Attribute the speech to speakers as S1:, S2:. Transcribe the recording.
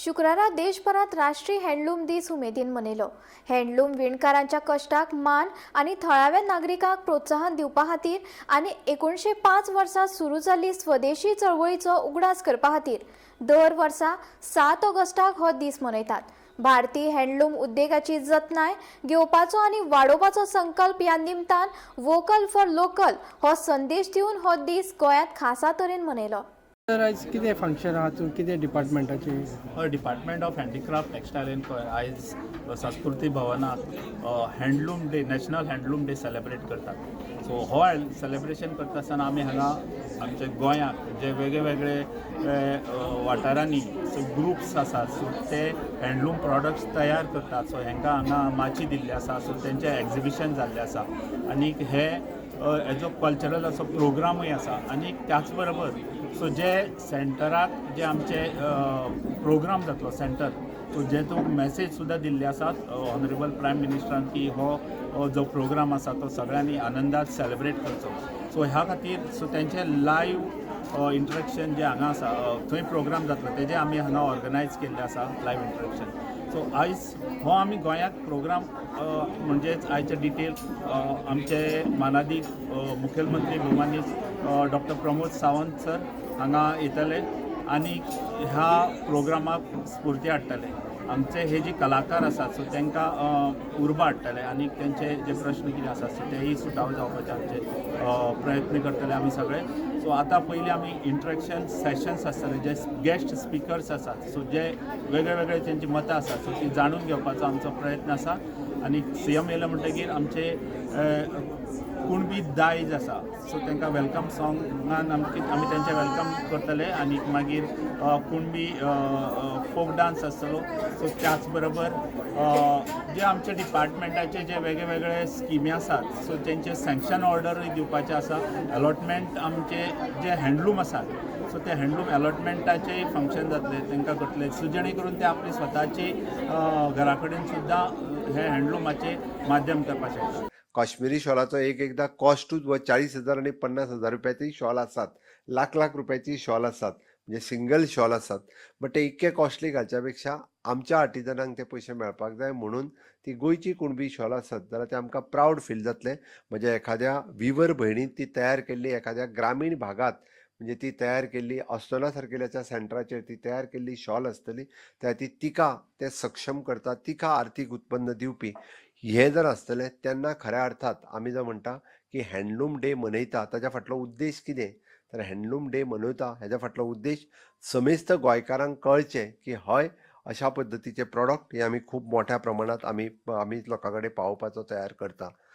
S1: शुक्रारा देशभरात राष्ट्रीय हँडलूम दीस उमेदीन मनयलो। हँडलूम विणकारांच्या कश्टाक मान आणि थळाव्या नागरिकांक प्रोत्साहन दिवपा खातीर आणि 1905 वर्सा सुरू जाल्ली स्वदेशी चळवळीचो उगडास करपा खातीर दर वर्सा 7 ऑगस्टाक हो दीस मनयतात। भारतीय हँडलूम उद्देगाची जतनाय घेवपाचो आणि वाडोवपाचो संकल्प ह्या निमतान वोकल फॉर लोकल हो संदेश दिवन हो दीस गोंयांत खासा तरेन मनयलो।
S2: तर आयज कितें फंक्शन आहा तूं कितें डिपार्टमेंटाचें?
S3: Department of handicraft textile and आयज संस्कृती भवनात handloom day national handloom day celebrate करतात। सो हो सेलेब्रेशन करता आसतना आमी हांगा आमच्या गोंयांत जे वेगळे वेगळे वाठारांनी ग्रुप्स आसात सो ते हँडलूम प्रॉडक्ट्स तयार करतात। सो हांकां हांगा माची दिल्ली आसा, सो तेंचें एक्झिबिशन जाल्लें आसा आनी हे एज अ कल्चरल असो प्रोग्रामूय आसा। आनी त्याच बरोबर सो जे सेंटराक जे आमचे प्रोग्राम जातलो सेंटर सो जेतून मॅसेज सुद्दां दिल्ली आसात ऑनरेबल प्रायम मिनिस्टरान की हो जो प्रोग्राम आसा तो सगळ्यांनी आनंदात सेलेब्रेट करचो। सो ह्या खातीर सो तेंचे लायव्ह इंटरेक्शन जे हांगा आसा थंय प्रोग्राम जातलो तेजे आमी हांगा ऑर्गनायज केल्ले आसा लायव्ह इंटरेक्शन। सो आयज हो आमी गोंयांत प्रोग्राम म्हणजेच आयचे डिटेल आमचे मानादी मुखेलमंत्री भौमानीस डॉक्टर प्रमोद सावंत सर हांगा येतले आनी ह्या प्रोग्रामाक स्फूर्ती हाडटले। आमचे हे जे कलाकार आसात सो तांकां उर्बा हाडटले आनी तेंचे जे प्रश्न कितें आसात सो तेही सुटावे जावपाचे आमचे प्रयत्न करतले आमी सगळे। सो आतां पयलीं आमी इंटरेक्शन सेशन्स आसतले जे गेस्ट स्पिकर्स आसात सो जे वेगळे वेगळे तेंची मतां आसात सो ती जाणून घेवपाचो आमचो प्रयत्न आसा। आनी सीएम येयले म्हणटकीर आमचे कुणबी दायज आसा सो तांकां वेलकम सॉंगान आमी तेंचे वेलकम करतले आनी मागीर कुणबी फोक डान्स आसतलो। सो त्याच बरोबर जे आमचे डिपार्टमेंटाचे जे वेगळे वेगळे स्किमी आसात सो तेंचे सँक्शन ऑर्डरूय दिवपाचे आसा। अलॉटमेंट आमचे जे हँडलूम आसात सो ते हँडलूम अलॉटमेंटाचेय फंक्शन जातले तांकां करतले सो जेणे करून ते आपली स्वताची घरा कडेन सुद्दां हे हँडलूमाचे माध्यम करपाक शकतात।
S4: काश्मीरी शॉलाचो एकदां कॉस्टूच 40,000 आणि 50,000 रुपयाची शॉल आसात, लाख लाख रुपयाची शॉल आसात, म्हणजे सिंगल शॉल आसात। बट ते इतके कॉस्टली घालच्या पेक्षा आमच्या आर्टिजनांक ते पयशे मेळपाक जाय म्हणून ती गोंयची कुणबी शॉल आसत जाल्यार ते आमकां प्रावड फील जातले। म्हणजे एखाद्या विवर भयणीन ती तयार केल्ली एखाद्या ग्रामीण भागात म्हणजे ती तयार केल्ली ऑस्टोला सारकेल्याच्या सेंटराचेर ती तयार केल्ली शॉल आसतली त्या ती तिका ते सक्षम करता, तिका आर्थीक उत्पन्न दिवपी हे जर आसतलें तेन्ना खऱ्या अर्थात आमी जर म्हणटा की हँडलूम डे मनयता ताच्या फाटलो उद्देश कितें तर हँडलूम डे मनयता हेच्या फाटलो उद्देश समेस्त गोंयकारांक कळचें की हय अशा पद्दतीचे प्रॉडक्ट हे आमी खूब मोठ्या प्रमाणात आमी लोकां कडेन पावोवपाचो तयार करता।